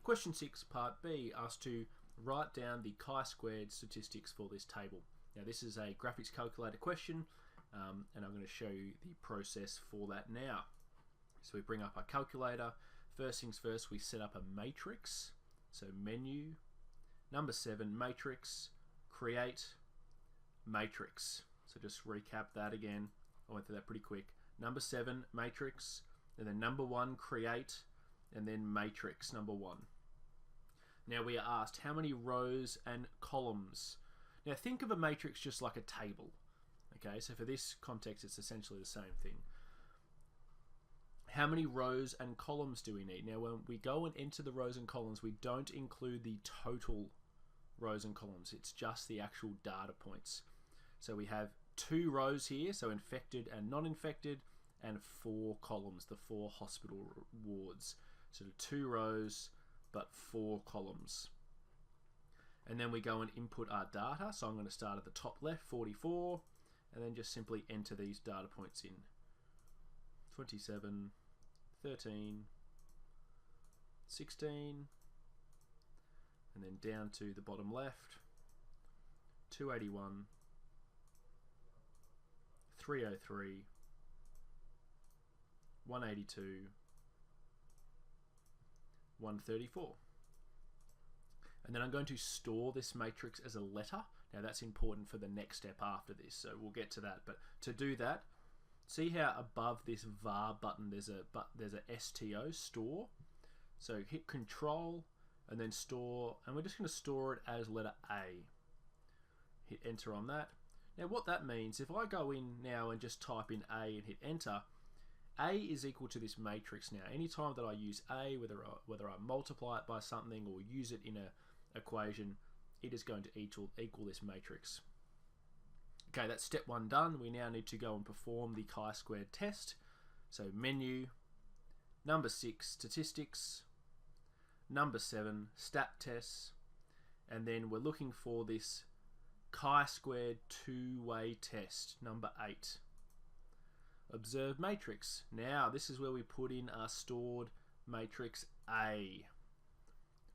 Question 6, part B, asks to write down the chi-squared statistics for this table. Now this is a graphics calculator question, and I'm going to show you the process for that now. So we bring up our calculator. First things first, we set up a matrix. So menu, number 7, matrix, create, matrix. So just recap that again. I went through that pretty quick. Number 7, matrix, and then number 1, create, and then matrix number 1. Now we are asked how many rows and columns. Now think of a matrix just like a table. Okay, so for this context it's essentially the same thing. How many rows and columns do we need? Now when we go and enter the rows and columns, we don't include the total rows and columns. It's just the actual data points. So we have 2 rows here, so infected and non-infected, and 4 columns, the 4 hospital wards. So 2 rows but 4 columns. And then we go and input our data. So I'm going to start at the top left, 44, and then just simply enter these data points in. 27, 13, 16, and then down to the bottom left, 281, 303, 182, 134. And then I'm going to store this matrix as a letter. Now that's important for the next step after this, so we'll get to that. But to do that, see how above this var button there's a STO, store. So hit Control and then store, and we're just going to store it as letter A. Hit enter on that. Now what that means, if I go in now and just type in A and hit enter, A is equal to this matrix now. Anytime that I use A, whether I multiply it by something or use it in an equation, it is going to equal this matrix. Okay, that's step 1 done. We now need to go and perform the chi-squared test. So menu, number 6, statistics, number 7, stat tests, and then we're looking for this chi-squared two-way test, number 8. Observe matrix. Now this is where we put in our stored matrix A.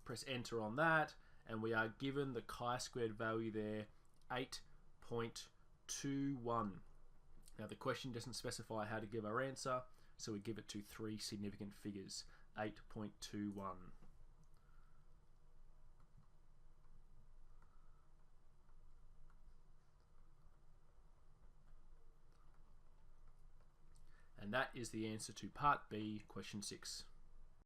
Press enter on that, and we are given the chi-squared value there, 8.21. Now the question doesn't specify how to give our answer, so we give it to 3 significant figures, 8.21. And that is the answer to part B, question 6.